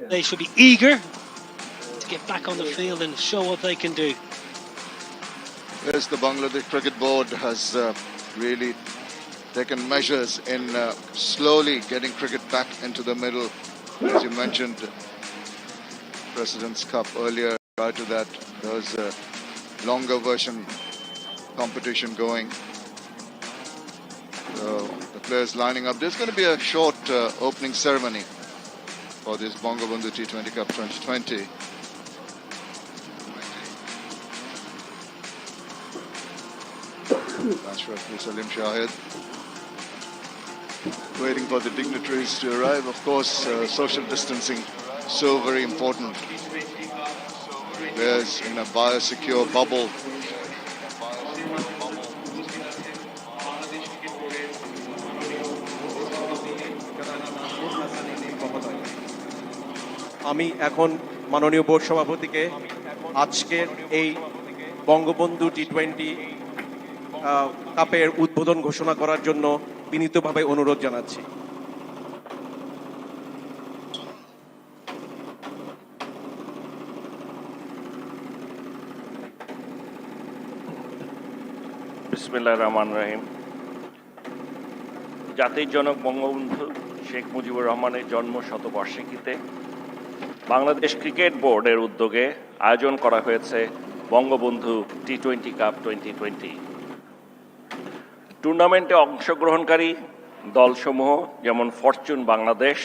They should be eager to get back on the field and show what they can do. Yes, the Bangladesh Cricket Board has really taken measures in slowly getting cricket back into the middle. As you mentioned, President's Cup earlier. Prior to that, there was a longer version competition going. So the players lining up. There's going to be a short opening ceremony for this Bangabandhu T20 Cup 2020. Match referee Salim Shahid waiting for the dignitaries to arrive. Of course, social distancing so very important. Players in a biosecure bubble. আমি এখন মাননীয় board সভাপতিকে আজকের এই Bangabandhu T20 কাপের উদ্বোধন ঘোষণা করার জন্য বিনীতভাবে অনুরোধ জানাচ্ছি। বিসমিল্লাহির রহমানির রহিম। জাতির জনক বঙ্গবন্ধু শেখ মুজিবুর রহমানের জন্ম শতবার্ষিকীতে বাংলাদেশ ক্রিকেট বোর্ডের উদ্যোগে আয়োজন করা হয়েছে বঙ্গবন্ধু টি20 কাপ 2020। টুর্নামেন্টে অংশগ্রহণকারী দলসমূহ যেমন Fortune Bangladesh,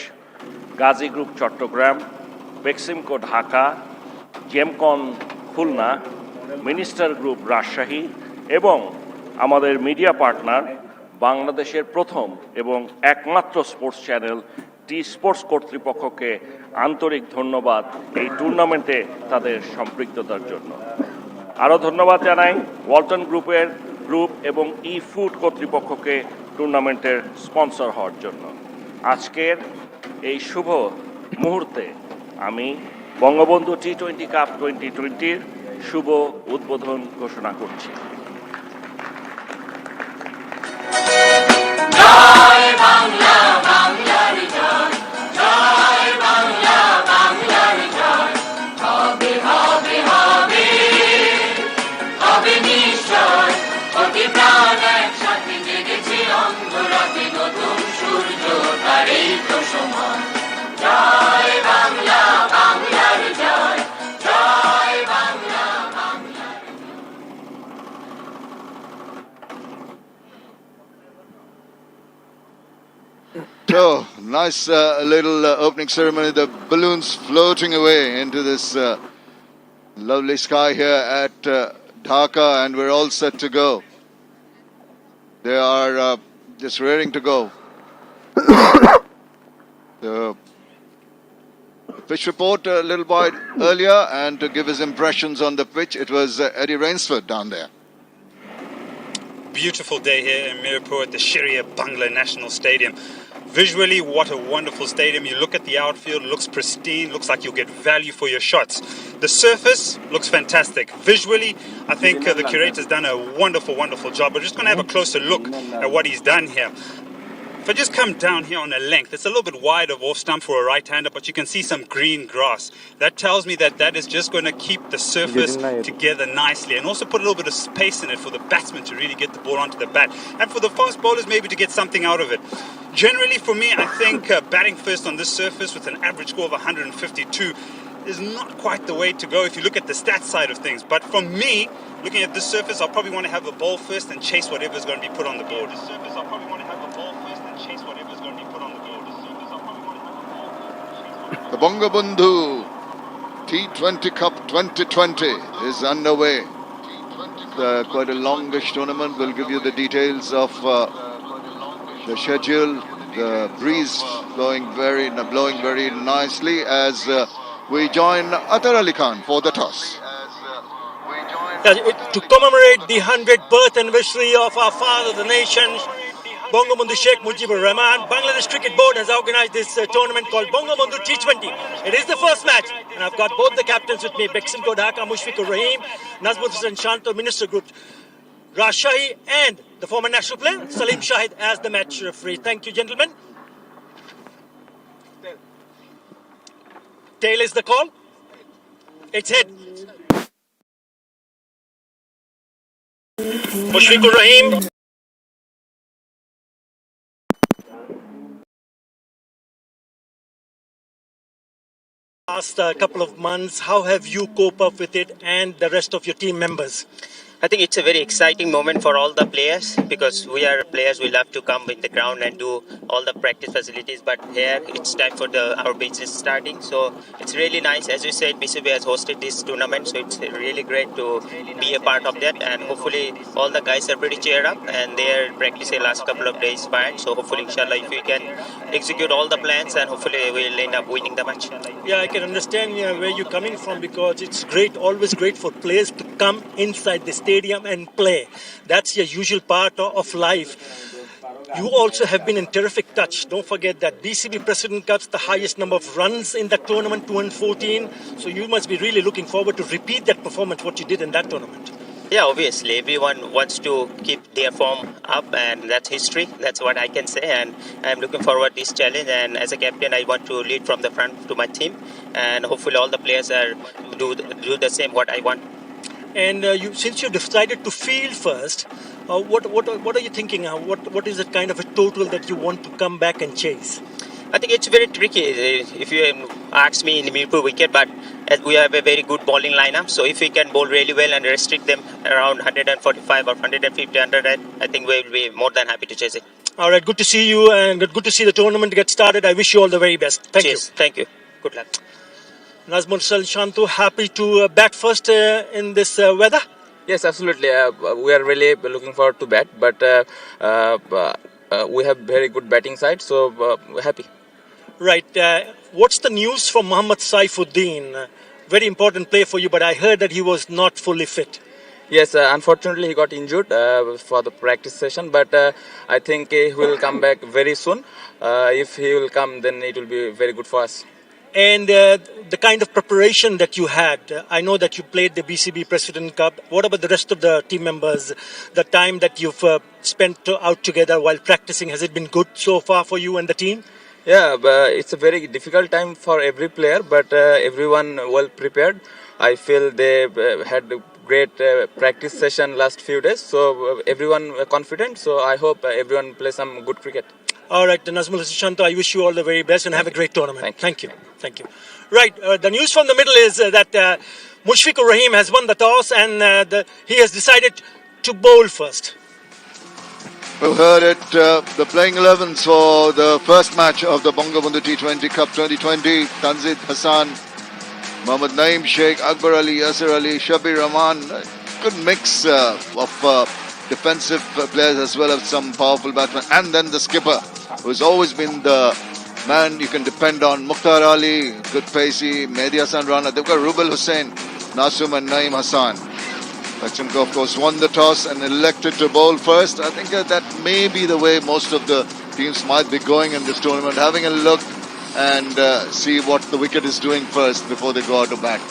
Gazi group Chittagong, Beximco Dhaka, Gemcon Khulna, minister group Rajshahi এবং আমাদের মিডিয়া পার্টনার বাংলাদেশের প্রথম এবং একমাত্র স্পোর্টস চ্যানেল টি স্পোর্টস কর্তৃপক্ষকে আন্তরিক ধন্যবাদ এই টুর্নামেন্টে তাদের সম্পৃক্ততার জন্য। আরও ধন্যবাদ জানাই ওয়ালটন গ্রুপ এবং ই ফুড কর্তৃপক্ষকে টুর্নামেন্টের স্পন্সর হওয়ার জন্য। আজকের এই শুভ মুহূর্তে আমি বঙ্গবন্ধু টি20 কাপ 2020-র শুভ উদ্বোধন ঘোষণা করছি। So, nice little opening ceremony. The balloons floating away into this lovely sky here at Dhaka, and we're all set to go. They are just raring to go. The pitch report a little while earlier, and to give his impressions on the pitch, it was Eddie Rainsford down there. Beautiful day here in Mirpur at the Sharia Bangla National Stadium. Visually, what a wonderful stadium. You look at the outfield, looks pristine, looks like you'll get value for your shots. The surface looks fantastic. Visually, I think the curator's done a wonderful, wonderful job. We're just going to have a closer look at what he's done here. If I just come down here on a length, it's a little bit wide of off stump for a right-hander, but you can see some green grass. That tells me that that is just going to keep the surface together nicely and also put a little bit of space in it for the batsman to really get the ball onto the bat. And for the fast bowlers, maybe to get something out of it. Generally, for me, I think batting first on this surface with an average score of 152 is not quite the way to go if you look at the stats side of things. But for me, looking at this surface, I'll probably want to have a ball first and chase whatever's going to be put on the board. The Bangabandhu T20 Cup 2020 is underway. Quite a longish tournament. We'll give you the details of the schedule. The breeze blowing very nicely as we join Atar Ali Khan for the toss. To commemorate the 100th birth anniversary of our father, the nation, Bangabandhu Sheikh Mujibur Rahman, Bangladesh Cricket Board has organized this tournament called Bangabandhu T20. It is the first match, and I've got both the captains with me, Beksumko Dhaka, Mushfiqur Rahim, Nazmul Hussain Shanto, Minister Group Rajshahi, and the former national player, Salim Shahid, as the match referee. Thank you, gentlemen. Tail is the call. It's hit. Mushfiqur Rahim. Last couple of months, how have you cope up with it and the rest of your team members? I think it's a very exciting moment for all the players because we are players. We love to come in the ground and do all the practice facilities. But here it's time for our business starting. So it's really nice. As you said, BCB has hosted this tournament, so it's really great to be a part of that. And hopefully all the guys are pretty cheered up and they are practicing last couple of days fine. So hopefully, inshallah, if we can execute all the plans, and hopefully we'll end up winning the match. Yeah, I can understand where you're coming from because it's great, always great for players to come inside the stadium and play. That's your usual part of life. You also have been in terrific touch. Don't forget that BCB President Cup's the highest number of runs in that tournament, 214. So you must be really looking forward to repeat that performance, what you did in that tournament. Yeah, obviously, everyone wants to keep their form up, and that's history. That's what I can say, and I'm looking forward to this challenge. And as a captain, I want to lead from the front to my team, and hopefully, all the players do the same what I want. And since you decided to field first, what are you thinking? What is the kind of a total that you want to come back and chase? I think it's very tricky if you ask me in the Mirpur wicket, but as we have a very good bowling lineup, so if we can bowl really well and restrict them around 145 or 150, 100, I think we will be more than happy to chase it. All right, good to see you and good to see the tournament get started. I wish you all the very best. Thank you. Thank you. Good luck. Nazmul Shantu, happy to bat first in this weather? Yes, absolutely. We are really looking forward to bat, but we have very good batting side, so we're happy. Right. What's the news from Mohammad Saifuddin? Very important player for you, but I heard that he was not fully fit. Yes, unfortunately he got injured for the practice session, but I think he will come back very soon. If he will come, then it will be very good for us. And the kind of preparation that you had, I know that you played the BCB President Cup. What about the rest of the team members? The time that you've spent out together while practicing, has it been good so far for you and the team? Yeah, it's a very difficult time for every player, but everyone well prepared. I feel they had a great practice session last few days, so everyone confident. So I hope everyone play some good cricket. All right, Nazmul Shantu, I wish you all the very best and have a great tournament. Thank you. Thank you. Right, the news from the middle is that Mushfiqur Rahim has won the toss and he has decided to bowl first. We've heard it, the playing 11s for the first match of the Bangabandhu T20 Cup 2020. Tanzid Hassan, Mohammad Naeem Sheikh, Akbar Ali, Yasir Ali, Shabir Rahman. Good mix of defensive players as well as some powerful batsmen. And then the skipper, who's always been the man you can depend on. Mukhtar Ali, good pacey, Mehdi Hassan Rana. They've got Rubel Hussain, Nasum and Naeem Hassan. Lachenko, of course, won the toss and elected to bowl first. I think that may be the way most of the teams might be going in this tournament, having a look and see what the wicket is doing first before they go out to bat.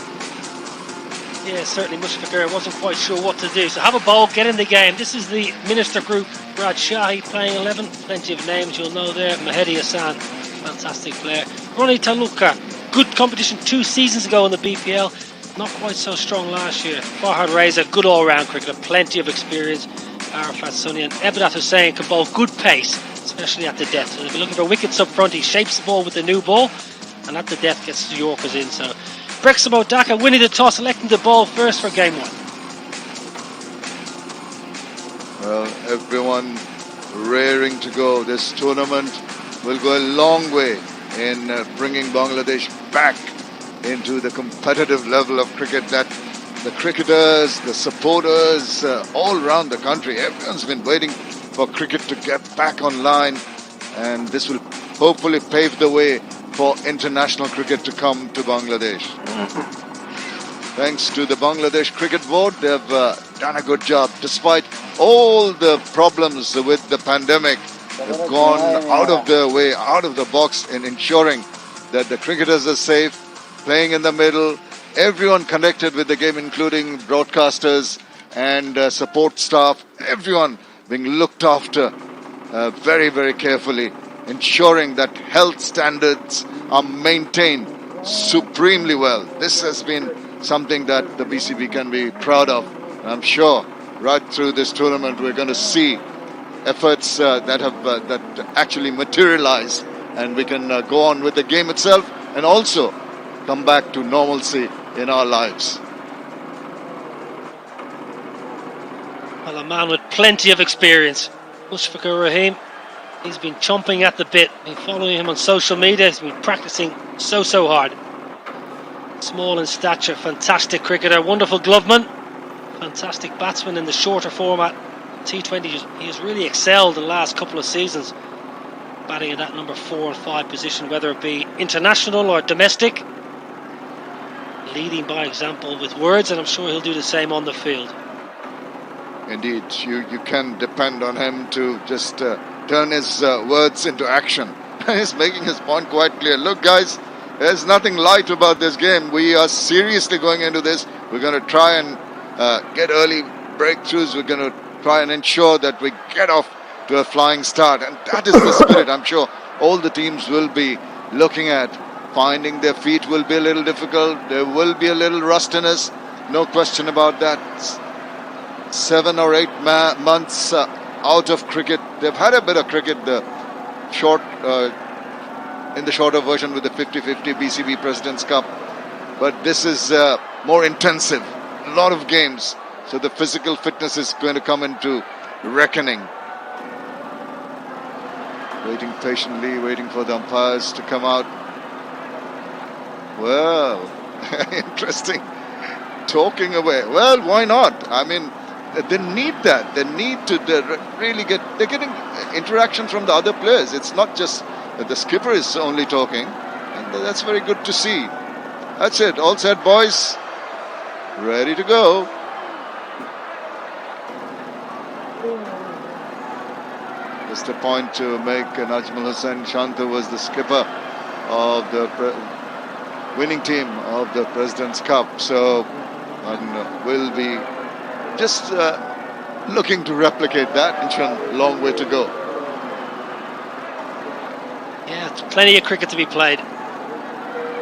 Yeah, certainly Mushfiqur wasn't quite sure what to do. So have a bowl, get in the game. This is the Minister Group. Brad Shahi playing 11. Plenty of names you'll know there. Mehdi Hassan, fantastic player. Ronnie Taluka, good competition 2 seasons ago in the BPL. Not quite so strong last year. Farhad Reza, good all-round cricketer, plenty of experience. Arafat Sunny and Ebadat Hussain can bowl good pace, especially at the death. So they'll be looking for wickets up front. He shapes the ball with the new ball, and at the death gets the Yorkers in. So Brexham O'Daka winning the toss, electing the ball first for game 1. Well, everyone raring to go. This tournament will go a long way in bringing Bangladesh back into the competitive level of cricket that the cricketers, the supporters, all around the country, everyone's been waiting for cricket to get back online, and this will hopefully pave the way for international cricket to come to Bangladesh. Thanks to the Bangladesh Cricket Board, they've done a good job. Despite all the problems with the pandemic, they've gone out of their way, out of the box in ensuring that the cricketers are safe, playing in the middle, everyone connected with the game, including broadcasters and support staff, everyone being looked after very, very carefully, ensuring that health standards are maintained supremely well. This has been something that the BCB can be proud of. I'm sure right through this tournament we're going to see efforts that actually materialize, and we can go on with the game itself and also come back to normalcy in our lives. Well, a man with plenty of experience, Mushfiqur Rahim. He's been chomping at the bit. Been following him on social media. He's been practicing so hard. Small in stature, fantastic cricketer, wonderful gloveman, fantastic batsman in the shorter format. T20, he has really excelled in the last couple of seasons, batting in that number 4 and 5 position, whether it be international or domestic. Leading by example with words, and I'm sure he'll do the same on the field. Indeed, you can depend on him to just turn his words into action. He's making his point quite clear. Look, guys, there's nothing light about this game. We are seriously going into this. We're going to try and get early breakthroughs. We're going to try and ensure that we get off to a flying start. And that is the spirit I'm sure all the teams will be looking at. Finding their feet will be a little difficult. There will be a little rustiness. No question about that. 7 or 8 months out of cricket. They've had a bit of cricket, in the shorter version with the 50-50 BCB President's Cup. But this is more intensive. A lot of games. So the physical fitness is going to come into reckoning. Waiting patiently, waiting for the umpires to come out. Well, interesting. Talking away. Well, why not? I mean, they need that. They need to really they're getting interaction from the other players. It's not just that the skipper is only talking. And that's very good to see. That's it. All set, boys. Ready to go. Just a point to make. Najmul Hussain Shanta was the skipper of the winning team of the President's Cup. So will be just looking to replicate that. It's a long way to go. Yeah, plenty of cricket to be played.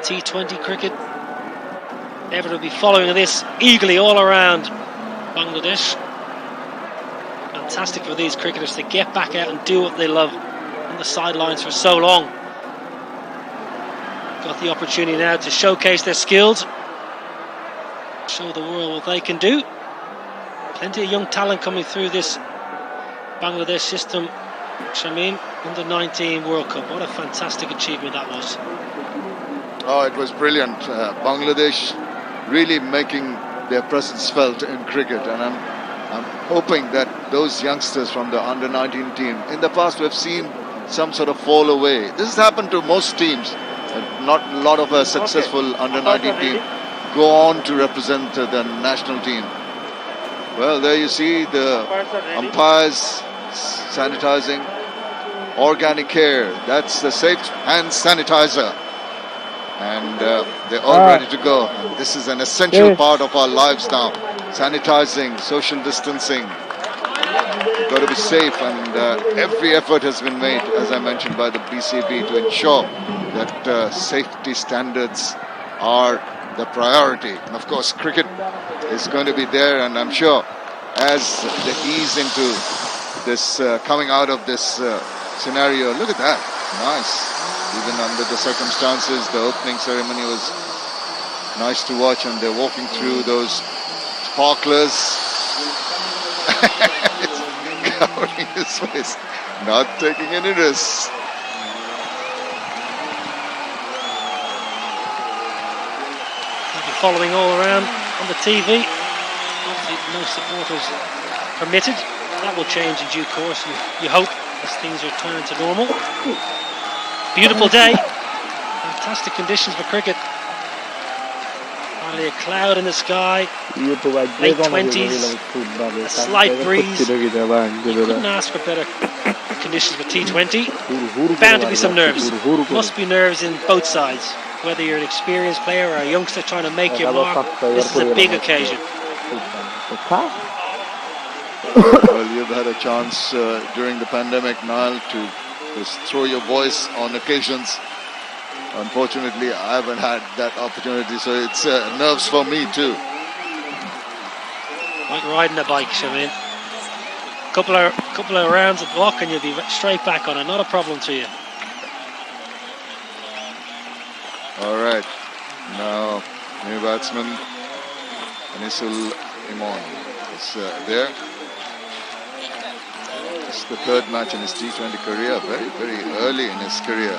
T20 cricket. Everyone will be following this eagerly all around Bangladesh. Fantastic for these cricketers to get back out and do what they love on the sidelines for so long. Got the opportunity now to showcase their skills, show the world what they can do. Plenty of young talent coming through this Bangladesh system. Shamin, under 19 World Cup. What a fantastic achievement that was. Oh, it was brilliant. Bangladesh really making their presence felt in cricket, and I'm hoping that those youngsters from the under 19 team, in the past we've seen some sort of fall away. This has happened to most teams. Not a lot of a successful under 19 team go on to represent the national team. Well, there you see the umpires sanitizing. Organic care, that's the safe hand sanitizer. And they're all ready to go. And this is an essential part of our lives now. Sanitizing, social distancing. You've got to be safe, and every effort has been made, as I mentioned, by the BCB to ensure that safety standards are the priority. And of course, cricket is going to be there, and I'm sure as they ease into this, coming out of this scenario, look at that, nice. Even under the circumstances, the opening ceremony was nice to watch, and they're walking through those sparklers. It's covering his face, not taking any risks. Following all around on the TV. Obviously, no supporters permitted. That will change in due course, you hope, as things return to normal. Beautiful day. Fantastic conditions for cricket. Finally a cloud in the sky. Late 20s. A slight breeze. You couldn't ask for better conditions for T20. Bound to be some nerves. Must be nerves in both sides. Whether you're an experienced player or a youngster trying to make your mark, this is a big occasion. Well, you've had a chance during the pandemic, Niall, to just throw your voice on occasions. Unfortunately, I haven't had that opportunity, so it's nerves for me too. Like riding a bike, I mean. Couple of rounds of walk and you'll be straight back on it. Not a problem to you. All right, now new batsman Anisul Imon is there. It's the third match in his T20 career, very, very early in his career.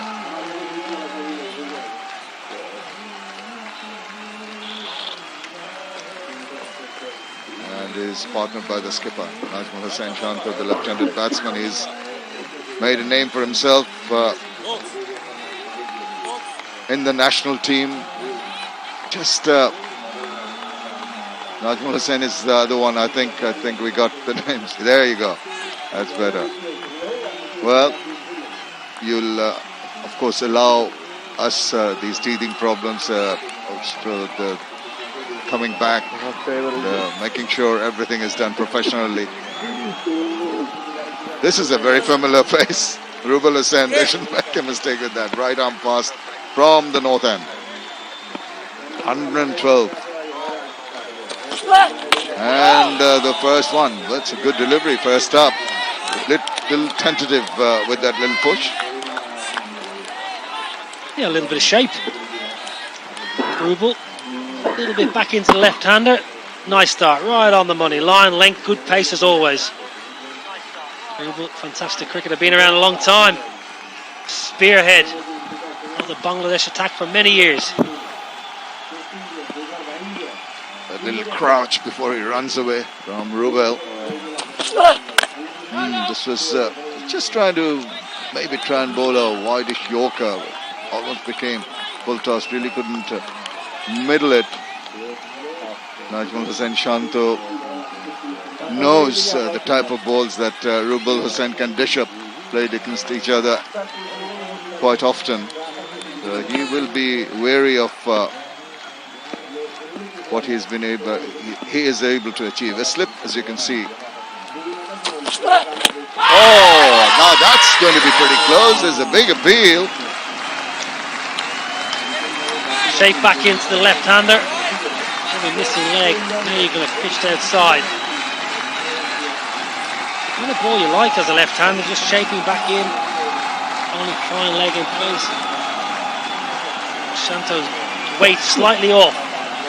And is partnered by the skipper, Najmul Hussain Shanto, the left-handed batsman. He's made a name for himself in the national team. Just Najmul Hussain is the other one. I think we got the names. There you go. That's better. Well, you'll of course allow us these teething problems, the coming back, making sure everything is done professionally. This is a very familiar face. Rubal Hussain, they shouldn't make a mistake with that. Right arm pass from the north end. 112. And the first one, that's a good delivery, first up. Little tentative with that little push. Yeah, a little bit of shape. Rubal, a little bit back into the left-hander. Nice start, right on the money. Line, length, good pace as always. Rubal, fantastic cricketer, been around a long time. Spearhead of the Bangladesh attack for many years. A little crouch before he runs away from Rubal. This was just trying to maybe try and bowl a wideish Yorker. Almost became full toss, really couldn't middle it. Najmul Hussain Shanto knows the type of balls that Rubal Hussain can dish up, played against each other quite often. He will be wary of what he is able to achieve. A slip, as you can see. Oh, now that's going to be pretty close. There's a big appeal. Shape back into the left-hander. Probably missing leg. Now you're going to pitch outside. Kind of ball you like as a left-hander, just shaping back in. Only fine leg in place. Shanto's weight slightly off.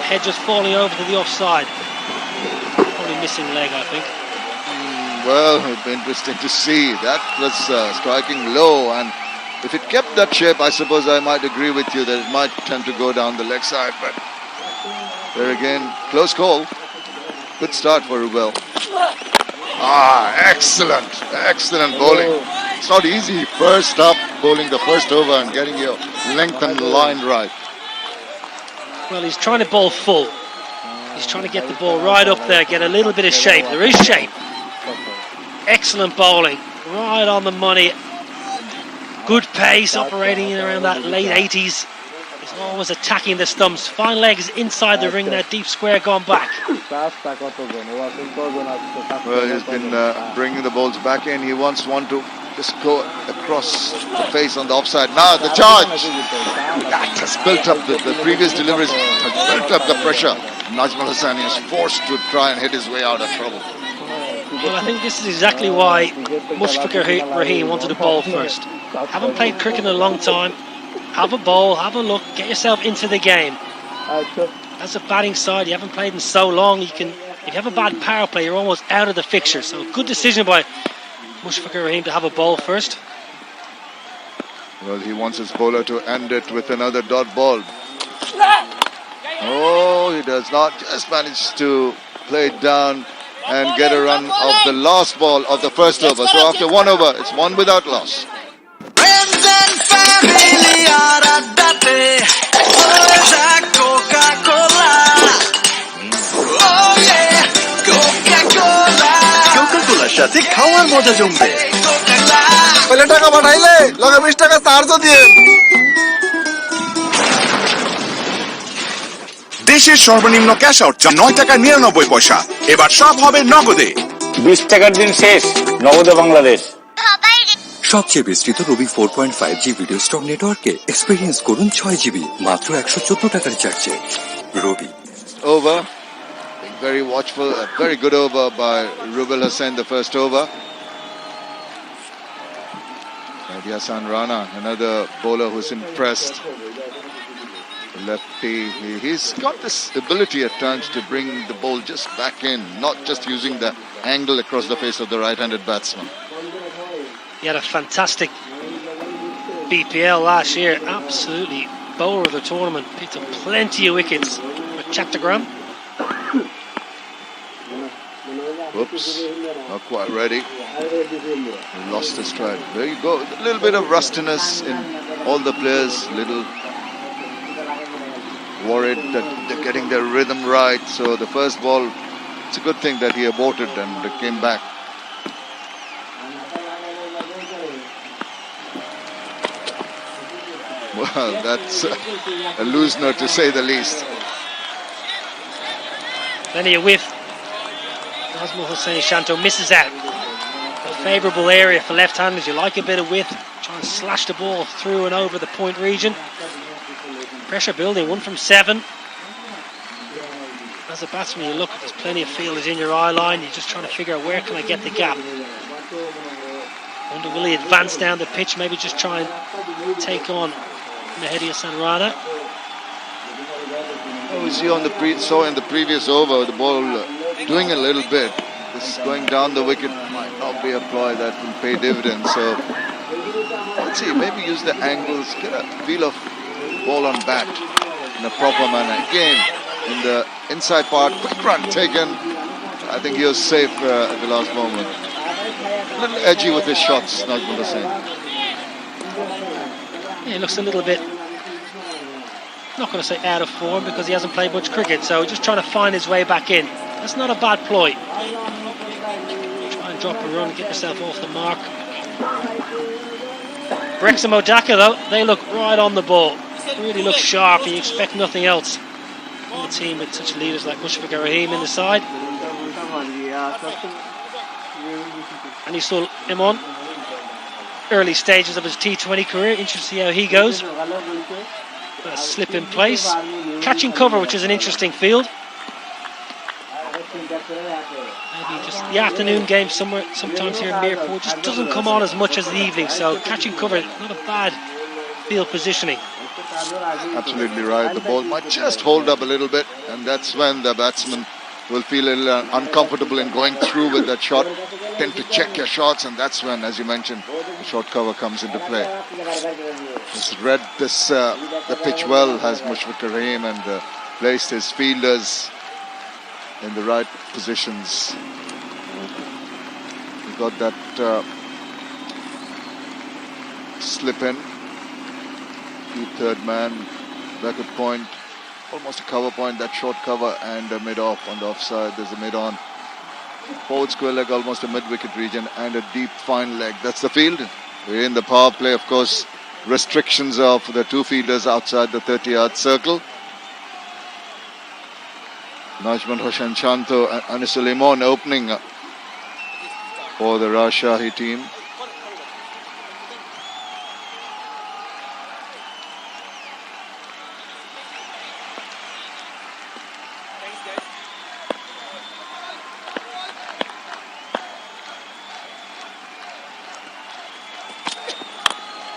Head just falling over to the offside. Probably missing leg, I think. Well, it'd be interesting to see. That was striking low, and if it kept that shape, I suppose I might agree with you that it might tend to go down the leg side, but there again, close call. Good start for Rubal. Excellent bowling. It's not easy first up bowling the first over and getting your length and line right. Well, he's trying to bowl full. He's trying to get the ball right up there, get a little bit of shape. There is shape. Excellent bowling, right on the money. Good pace, operating in around that late 80s. He's always attacking the stumps. Fine legs inside the ring, that deep square gone back. Well, he's been bringing the balls back in. He wants one to just go across the face on the offside. Now the charge. That has built up, the previous deliveries has built up the pressure. Najmul Hussain is forced to try and hit his way out of trouble. Well, I think this is exactly why Mushfiqur Rahim wanted to bowl first. Haven't played cricket in a long time. Have a bowl, have a look, get yourself into the game. As a batting side, you haven't played in so long. If you have a bad power play, you're almost out of the fixture. So good decision by Mushfiqur Rahim to have a bowl first. Well, he wants his bowler to end it with another dot ball. Oh, he does not. Just managed to play it down and get a run of the last ball of the first over. So after one over, it's one without loss. Friends and family are at that Coca-Cola. Oh yeah, Coca-Cola. Coca-Cola সাথে খাওয়ার মজা জমবে। পহলে টাকা পাঠাইলে লগে 20 টাকা চার্জও দিয়েন। দেশের সর্বনিম্ন ক্যাশ আউট 9 টাকা 99 পয়সা। এবার সব হবে নগদে। 20 টাকার দিন শেষ, নগদে বাংলাদেশ। সবচেয়ে বিস্তৃত রবি 4.5G ভিডিও স্টক নেটওয়ার্কে এক্সপেরিয়েন্স করুন 6GB মাত্র 114 টাকার রিচার্জে। রবি। Over. Being very watchful. A very good over by Rubel Hussain, the first over. Mehdi Hassan Rana, another bowler who's impressed. Lefty, he's got this ability at times to bring the ball just back in, not just using the angle across the face of the right-handed batsman. He had a fantastic BPL last year, absolutely bowler of the tournament, picked up plenty of wickets with Chattogram. Whoops, not quite ready. He lost his stride. There you go, a little bit of rustiness in all the players, little worried that they're getting their rhythm right. So the first ball, it's a good thing that he aborted and came back. Well, that's a loosener to say the least. Plenty of whiff. Nazmul Hussain Shanto misses out. A favourable area for left-handers. You like a bit of width. Try and slash the ball through and over the point region. Pressure building, 1 from 7. As a batsman, you look, there's plenty of fielders in your eye line. You're just trying to figure out where can I get the gap. Wonder will he advance down the pitch? Maybe just try and take on Mehdi Hassan Rana. Oh, we see on the saw in the previous over the ball doing a little bit. This going down the wicket might not be a ploy that will pay dividends. So let's see, maybe use the angles, get a feel of ball on bat in a proper manner. Again, in the inside part, quick run taken. I think he was safe at the last moment. A little edgy with his shots, Nazmul Hussain. Yeah, he looks a little bit, not going to say out of form because he hasn't played much cricket, so just trying to find his way back in. That's not a bad ploy. Try and drop a run, get yourself off the mark. Brexham Odaka though, they look right on the ball. Really look sharp and you expect nothing else from a team with such leaders like Mushfiqur Rahim in the side. And you saw him on early stages of his T20 career. Interesting to see how he goes. Got a slip in place. Catching cover, which is an interesting field. Maybe just the afternoon game sometimes here in Mirpur just doesn't come on as much as the evening. So catching cover, not a bad field positioning. Absolutely right. The ball might just hold up a little bit, and that's when the batsman will feel a little uncomfortable in going through with that shot. Tend to check your shots, and that's when, as you mentioned, the short cover comes into play. He's read the pitch well, has Mushfiqur Rahim, and placed his fielders in the right positions. He got that slip in. Deep third man, backward point, almost a cover point, that short cover, and a mid-off on the offside. There's a mid-on. Forward square leg, almost a mid-wicket region, and a deep fine leg. That's the field. We're in the power play, of course. Restrictions of the two fielders outside the 30-yard circle. Najman Hoshan Shanto and Anisul Imon opening for the Rajshahi team.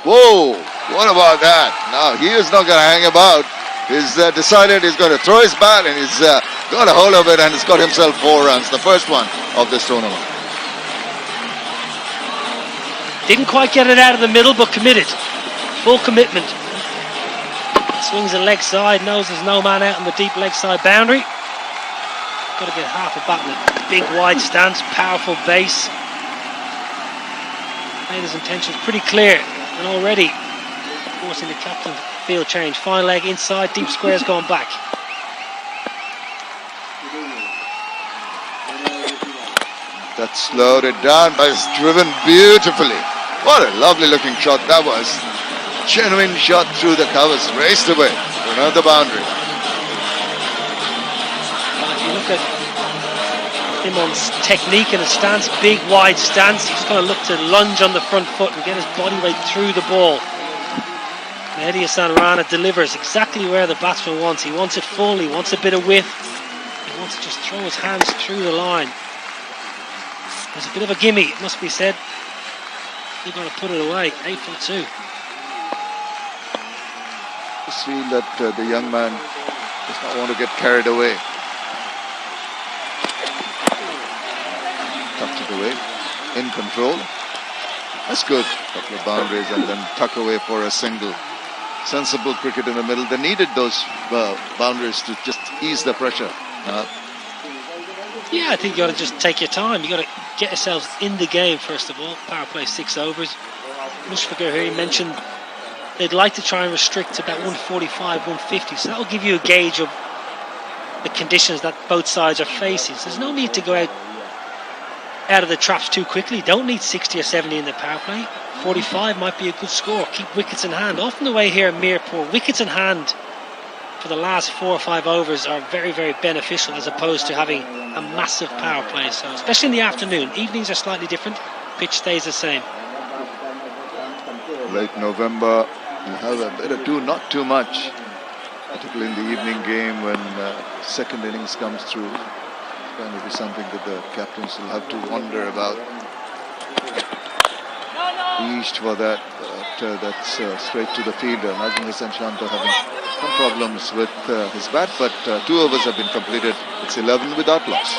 Whoa, what about that? Now, he is not going to hang about. He's decided he's going to throw his bat and he's got a hold of it and he's got himself 4 runs, the first one of this tournament. Didn't quite get it out of the middle, but committed. Full commitment. Swings a leg side, knows there's no man out on the deep leg side boundary. Got to get half a bat with a big wide stance, powerful base. Made his intentions pretty clear. And already forcing the captain field change. Fine leg inside, deep square's gone back. That slowed it down, but it's driven beautifully. What a lovely looking shot that was. Genuine shot through the covers, raced away to another boundary. Well, if you look at Imon's technique and his stance, big wide stance. He's going to look to lunge on the front foot and get his body weight through the ball. Mehdi Hassan Rana delivers exactly where the batsman wants. He wants it full, he wants a bit of width. He wants to just throw his hands through the line. There's a bit of a gimme, it must be said. He's going to put it away, 8 from 2. Just feel that the young man does not want to get carried away. Tucked it away, in control. That's good. Couple of boundaries and then tuck away for a single. Sensible cricket in the middle. They needed those boundaries to just ease the pressure. Yeah, I think you got to just take your time. You got to get yourselves in the game first of all. Power play 6 overs. Mushfiqur here, he mentioned they'd like to try and restrict to about 145, 150. So that'll give you a gauge of the conditions that both sides are facing. So there's no need to go out of the traps too quickly. Don't need 60 or 70 in the power play. 45 might be a good score. Keep wickets in hand. Often the way here in Mirpur, wickets in hand for the last 4 or 5 overs are very, very beneficial as opposed to having a massive power play. So especially in the afternoon. Evenings are slightly different. Pitch stays the same. Late November, you have a bit of not too much, particularly in the evening game when second innings comes through. It's going to be something that the captains will have to wonder about. Reached for that, but that's straight to the fielder. Nazim Hassan Shanta having some problems with his bat, but 2 overs have been completed. It's 11 without loss.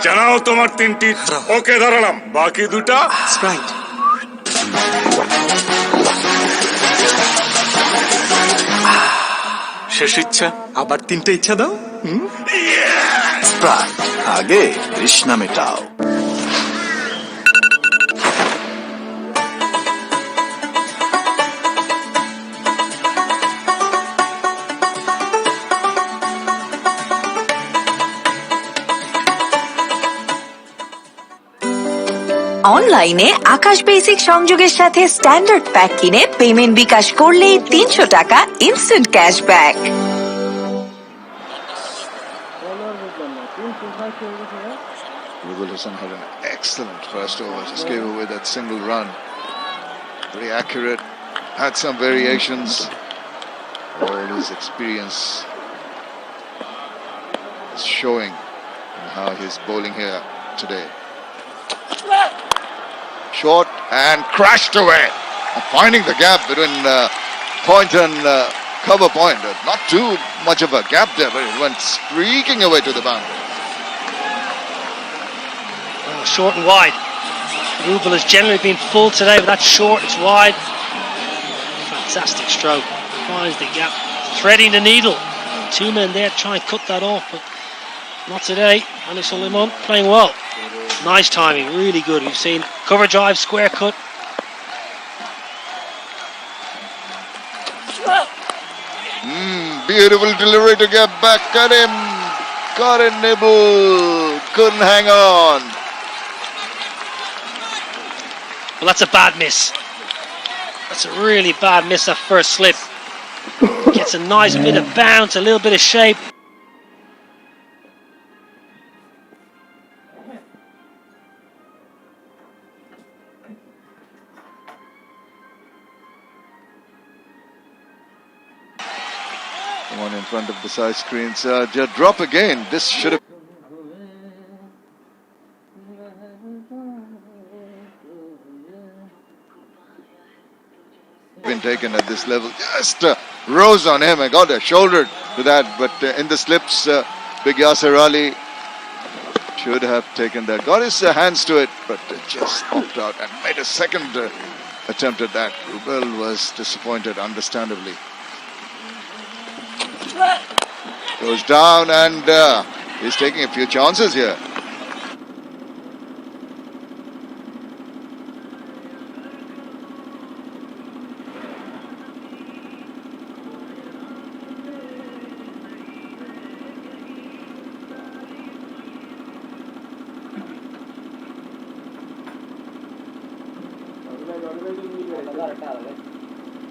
জানাও তোমার 3টি ওকে ধরালাম বাকি 2টা Sprite শেষ ইচ্ছা আবার 3টে ইচ্ছা দাও স্প্রাইট আগে তৃষ্ণা মেটাও অনলাইনে আকাশ বেসিক সংযোগের সাথে স্ট্যান্ডার্ড প্যাক কিনে পেমেন্ট বিকাশ করলেই 300 টাকা instant cashback. Rubel Hassan had an excellent first over. Just gave away that single run. Very accurate. Had some variations. All his experience is showing in how he's bowling here today. Short and crashed away. And finding the gap between point and cover point. Not too much of a gap there, but it went streaking away to the boundary. Oh, short and wide. Rubel has generally been full today, but that's short, it's wide. Fantastic stroke. Finds the gap. Threading the needle. 2 men there trying to cut that off, but not today. Anis Suleiman playing well. Nice timing, really good. We've seen cover drive, square cut. Beautiful delivery to get back at him. Got a nibble. Couldn't hang on. Well, that's a bad miss. That's a really bad miss, that first slip. Gets a nice bit of bounce, a little bit of shape. One in front of the side screens. Drop again. This should have been taken at this level. Just rose on him. I got a shoulder to that, but in the slips, Big Yasir Ali should have taken that. Got his hands to it, but just popped out and made a second attempt at that. Rubel was disappointed, understandably. Goes down and he's taking a few chances here.